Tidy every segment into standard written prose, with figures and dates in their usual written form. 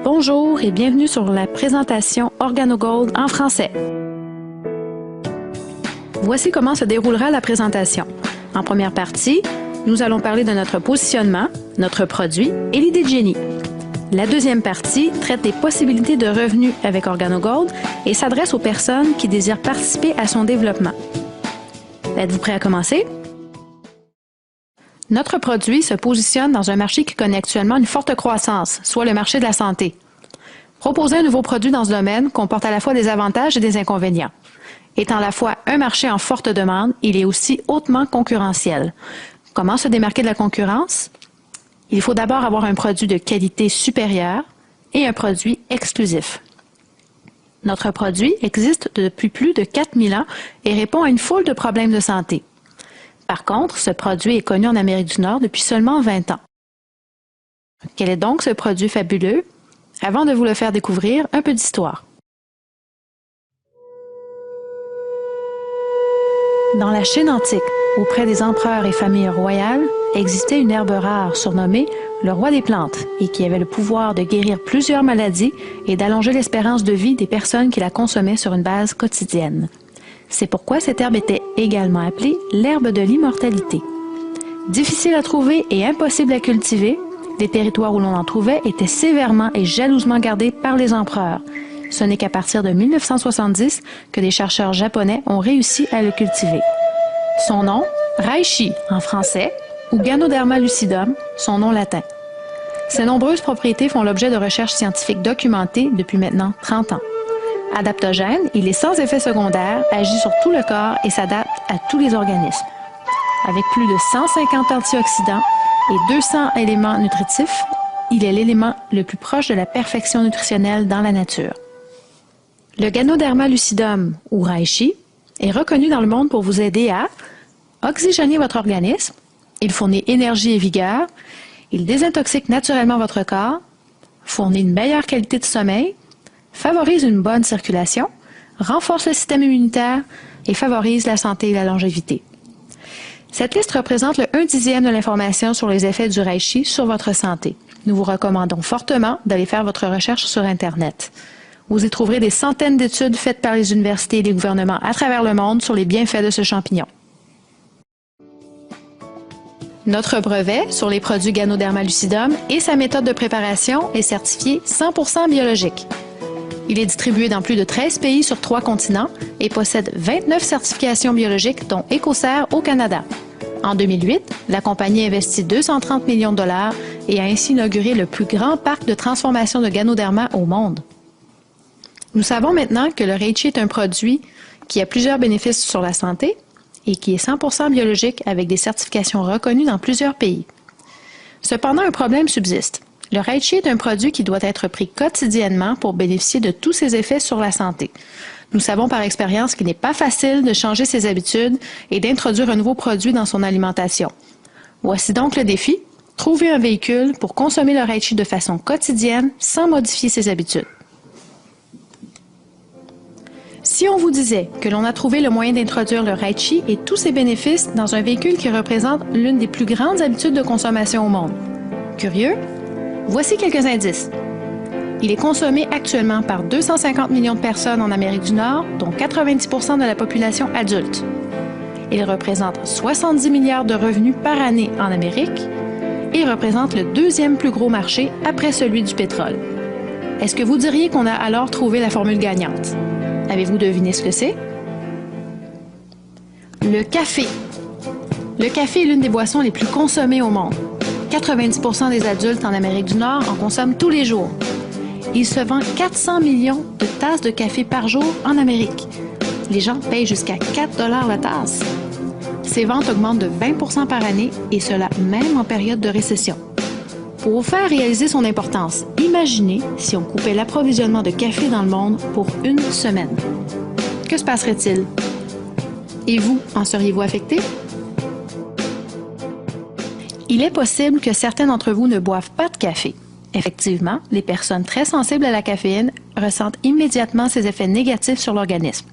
Bonjour et bienvenue sur la présentation OrganoGold en français. Voici comment se déroulera la présentation. En première partie, nous allons parler de notre positionnement, notre produit et l'idée de génie. La deuxième partie traite des possibilités de revenus avec OrganoGold et s'adresse aux personnes qui désirent participer à son développement. Êtes-vous prêt à commencer? Notre produit se positionne dans un marché qui connaît actuellement une forte croissance, soit le marché de la santé. Proposer un nouveau produit dans ce domaine comporte à la fois des avantages et des inconvénients. Étant à la fois un marché en forte demande, il est aussi hautement concurrentiel. Comment se démarquer de la concurrence? Il faut d'abord avoir un produit de qualité supérieure et un produit exclusif. Notre produit existe depuis plus de 4000 ans et répond à une foule de problèmes de santé. Par contre, ce produit est connu en Amérique du Nord depuis seulement 20 ans. Quel est donc ce produit fabuleux? Avant de vous le faire découvrir, un peu d'histoire. Dans la Chine antique, auprès des empereurs et familles royales, existait une herbe rare surnommée le roi des plantes et qui avait le pouvoir de guérir plusieurs maladies et d'allonger l'espérance de vie des personnes qui la consommaient sur une base quotidienne. C'est pourquoi cette herbe était également appelée l'herbe de l'immortalité. Difficile à trouver et impossible à cultiver, les territoires où l'on en trouvait étaient sévèrement et jalousement gardés par les empereurs. Ce n'est qu'à partir de 1970 que des chercheurs japonais ont réussi à le cultiver. Son nom, reishi en français, ou Ganoderma lucidum, son nom latin. Ses nombreuses propriétés font l'objet de recherches scientifiques documentées depuis maintenant 30 ans. Adaptogène, il est sans effet secondaire, agit sur tout le corps et s'adapte à tous les organismes. Avec plus de 150 antioxydants et 200 éléments nutritifs, il est l'élément le plus proche de la perfection nutritionnelle dans la nature. Le Ganoderma lucidum, ou reishi, est reconnu dans le monde pour vous aider à oxygéner votre organisme, il fournit énergie et vigueur, il désintoxique naturellement votre corps, fournit une meilleure qualité de sommeil, favorise une bonne circulation, renforce le système immunitaire et favorise la santé et la longévité. Cette liste représente le 1/10 de l'information sur les effets du reishi sur votre santé. Nous vous recommandons fortement d'aller faire votre recherche sur Internet. Vous y trouverez des centaines d'études faites par les universités et les gouvernements à travers le monde sur les bienfaits de ce champignon. Notre brevet sur les produits Ganoderma lucidum et sa méthode de préparation est certifié 100% biologique. Il est distribué dans plus de 13 pays sur 3 continents et possède 29 certifications biologiques, dont Écocert au Canada. En 2008, la compagnie investit 230 millions de dollars et a ainsi inauguré le plus grand parc de transformation de Ganoderma au monde. Nous savons maintenant que le reishi est un produit qui a plusieurs bénéfices sur la santé et qui est 100% biologique avec des certifications reconnues dans plusieurs pays. Cependant, un problème subsiste. Le reishi est un produit qui doit être pris quotidiennement pour bénéficier de tous ses effets sur la santé. Nous savons par expérience qu'il n'est pas facile de changer ses habitudes et d'introduire un nouveau produit dans son alimentation. Voici donc le défi, trouver un véhicule pour consommer le reishi de façon quotidienne sans modifier ses habitudes. Si on vous disait que l'on a trouvé le moyen d'introduire le reishi et tous ses bénéfices dans un véhicule qui représente l'une des plus grandes habitudes de consommation au monde. Curieux? Voici quelques indices. Il est consommé actuellement par 250 millions de personnes en Amérique du Nord, dont 90% de la population adulte. Il représente 70 milliards de revenus par année en Amérique et représente le deuxième plus gros marché après celui du pétrole. Est-ce que vous diriez qu'on a alors trouvé la formule gagnante? Avez-vous deviné ce que c'est? Le café. Le café est l'une des boissons les plus consommées au monde. 90% des adultes en Amérique du Nord en consomment tous les jours. Il se vend 400 millions de tasses de café par jour en Amérique. Les gens payent jusqu'à 4 $ la tasse. Ces ventes augmentent de 20% par année et cela même en période de récession. Pour vous faire réaliser son importance, imaginez si on coupait l'approvisionnement de café dans le monde pour une semaine. Que se passerait-il? Et vous, en seriez-vous affecté? Il est possible que certains d'entre vous ne boivent pas de café. Effectivement, les personnes très sensibles à la caféine ressentent immédiatement ses effets négatifs sur l'organisme.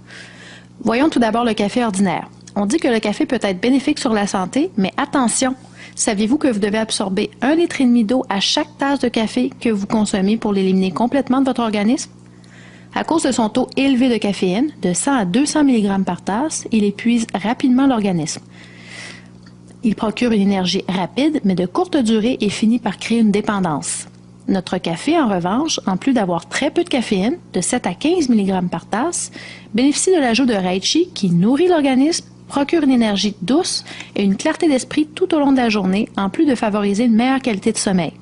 Voyons tout d'abord le café ordinaire. On dit que le café peut être bénéfique sur la santé, mais attention, Saviez-vous que vous devez absorber 1,5 litre d'eau à chaque tasse de café que vous consommez pour l'éliminer complètement de votre organisme? À cause de son taux élevé de caféine, de 100 à 200 mg par tasse, il épuise rapidement l'organisme. Il procure une énergie rapide, mais de courte durée et finit par créer une dépendance. Notre café, en revanche, en plus d'avoir très peu de caféine, de 7 à 15 mg par tasse, bénéficie de l'ajout de reishi qui nourrit l'organisme, procure une énergie douce et une clarté d'esprit tout au long de la journée, en plus de favoriser une meilleure qualité de sommeil.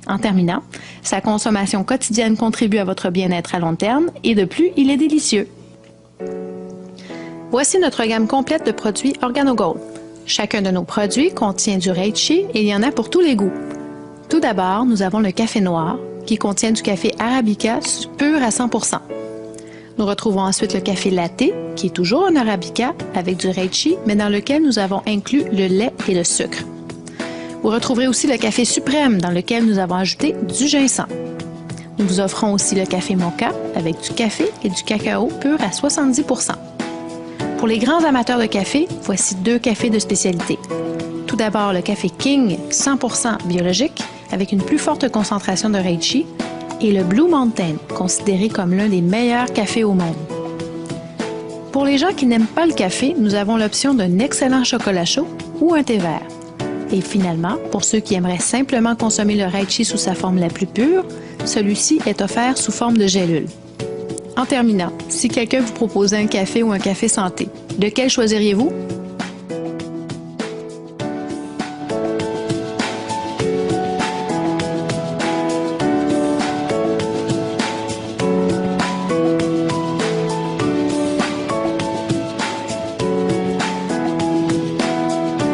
En terminant, sa consommation quotidienne contribue à votre bien-être à long terme et de plus, il est délicieux. Voici notre gamme complète de produits OrganoGold. Chacun de nos produits contient du reishi et il y en a pour tous les goûts. Tout d'abord, nous avons le café noir qui contient du café arabica pur à 100%. Nous retrouvons ensuite le café latte qui est toujours un arabica avec du reishi mais dans lequel nous avons inclus le lait et le sucre. Vous retrouverez aussi le café suprême dans lequel nous avons ajouté du ginseng. Nous vous offrons aussi le café mocha avec du café et du cacao pur à 70%. Pour les grands amateurs de café, voici 2 cafés de spécialité. Tout d'abord le café King 100% biologique avec une plus forte concentration de reishi et le Blue Mountain, considéré comme l'un des meilleurs cafés au monde. Pour les gens qui n'aiment pas le café, nous avons l'option d'un excellent chocolat chaud ou un thé vert. Et finalement, pour ceux qui aimeraient simplement consommer le reishi sous sa forme la plus pure, celui-ci est offert sous forme de gélule. En terminant, si quelqu'un vous proposait un café ou un café santé, lequel choisiriez-vous?